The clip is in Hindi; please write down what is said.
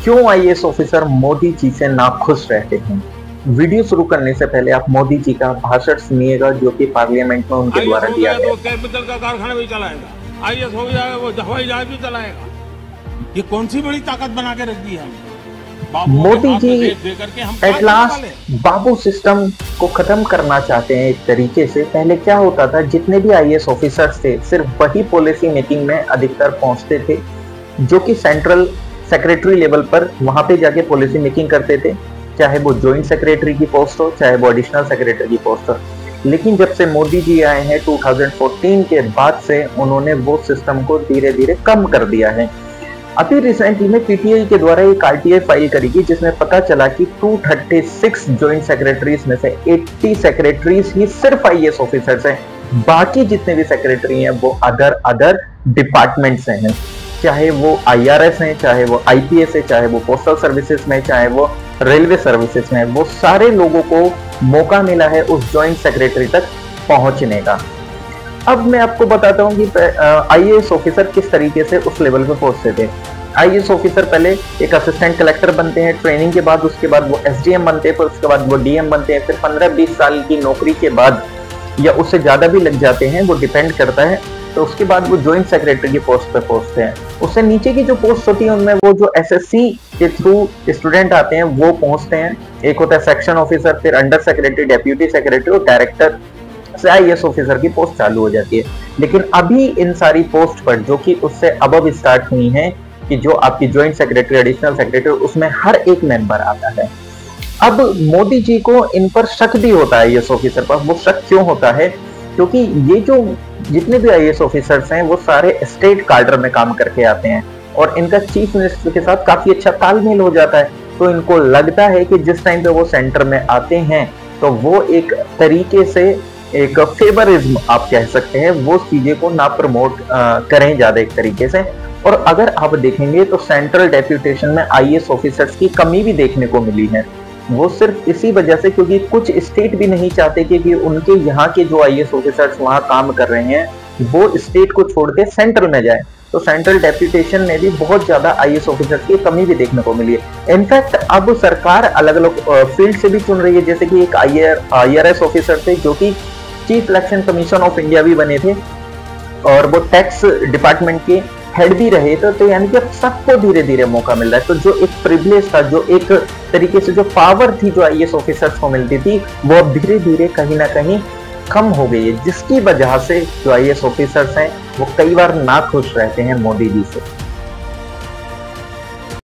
क्यों आईएएस ऑफिसर मोदी जी से नाखुश रहते हैं? वीडियो शुरू करने से पहले आप मोदी जी का भाषण सुनिएगा जो कि पार्लियामेंट में उनके आईएएस द्वारा हो दिया गया तो गया वो था। कैपिटल का कारखाना भी चलाएगा। आईएएस हो गया वो हवाई जहाज भी चलाएगा। ये कौन सी बड़ी ताकत बना के रख दी है हमने? बाबुओं के मोदी हाथ जी में देश दे करके हम क्या एट करने वाले हैं? लास्ट बाबू सिस्टम को खत्म करना चाहते हैं एक तरीके से। पहले क्या होता था, जितने भी आईएएस ऑफिसर्स थे सिर्फ वही पॉलिसी मेकिंग में अधिकतर पहुंचते थे जो कि सेंट्रल सेक्रेटरी लेवल पर वहां पे जाके पॉलिसी मेकिंग करते थे, चाहे वो ज्वाइंट सेक्रेटरी की पोस्ट हो चाहे वो एडिशनल सेक्रेटरी की पोस्ट हो। लेकिन जब से मोदी जी आए हैं 2014 के बाद से उन्होंने वो सिस्टम को धीरे धीरे कम कर दिया है। अभी रिसेंटली में पीटीआई के द्वारा एक आरटीआई फाइल करी गई जिसमें पता चला कि 236 ज्वाइंट सेक्रेटरीज में से 80 सेक्रेटरीज ही सिर्फ आईएएस ऑफिसर्स हैं। बाकी जितने भी सेक्रेटरी हैं वो अदर डिपार्टमेंट से हैं, चाहे वो आईआरएस हैं, चाहे वो आईपीएस है, चाहे वो पोस्टल सर्विसेज में, चाहे वो रेलवे सर्विसेज में। वो सारे लोगों को मौका मिला है उस ज्वाइंट सेक्रेटरी तक पहुंचने का। अब मैं आपको बताता हूँ कि आईएएस ऑफिसर किस तरीके से उस लेवल पे पहुंचते थे। आईएएस ऑफिसर पहले एक असिस्टेंट कलेक्टर बनते हैं ट्रेनिंग के बाद, उसके बाद वो एसडीएम बनते हैं, फिर उसके बाद वो डीएम बनते हैं, फिर 15-20 साल की नौकरी के बाद या उससे ज्यादा भी लग जाते हैं, वो डिपेंड करता है। तो उसके बाद वो ज्वाइंट सेक्रेटरी की पोस्ट पे पहुंचते हैं। उससे नीचे की जो पोस्ट होती है उनमें वो जो एसएससी के थ्रू स्टूडेंट आते हैं वो पहुंचते हैं। एक होता है सेक्शन ऑफिसर, फिर अंडर सेक्रेटरी, डेप्यूटी सेक्रेटरी और डायरेक्टर से आईएएस ऑफिसर की पोस्ट चालू हो जाती है। लेकिन अभी इन सारी पोस्ट पर जो कि उससे अबव स्टार्ट हुई हैं कि जो आपकी ज्वाइंट सेक्रेटरी, एडिशनल सेक्रेटरी, उसमें हर एक मेंबर आता है। अब मोदी जी को इन पर शक भी होता है आईएएस ऑफिसर पर। वो शक क्यों होता है? क्योंकि ये जो जितने भी आईएएस ऑफिसर्स हैं वो सारे स्टेट कार्डर में काम करके आते हैं और इनका चीफ मिनिस्टर के साथ काफी अच्छा तालमेल हो जाता है। तो इनको लगता है कि जिस टाइम पे वो सेंटर में आते हैं तो वो एक तरीके से एक फेवरिज्म आप कह सकते हैं, वो चीजें को ना प्रमोट करें ज्यादा एक तरीके से। और अगर आप देखेंगे तो सेंट्रल डेप्यूटेशन में आईएएस ऑफिसर्स की कमी भी देखने को मिली है। वो सिर्फ इसी वजह से क्योंकि कुछ स्टेट भी नहीं चाहते कि उनके यहाँ के जो आईएएस ऑफिसर्स वहां काम कर रहे हैं वो स्टेट को छोड़ के सेंट्रल में जाए। तो सेंट्रल डेप्यूटेशन में भी बहुत ज्यादा आईएएस ऑफिसर्स की कमी भी देखने को मिली है। इनफैक्ट अब सरकार अलग अलग फील्ड से भी चुन रही है, जैसे कि एक आईआरएस ऑफिसर थे जो कि chief election commission of India भी बने थे और वो टैक्स डिपार्टमेंट के हेड भी रहे थे। तो यानी कि अब सबको धीरे धीरे मौका मिल रहा है। तो जो एक प्रिविलेज था, जो एक तरीके से जो पावर थी जो आईएएस ऑफिसर्स को मिलती थी, वो अब धीरे धीरे कहीं ना कहीं कम हो गई है, जिसकी वजह से जो आईएएस ऑफिसर्स हैं वो कई बार नाखुश रहते हैं मोदी जी से।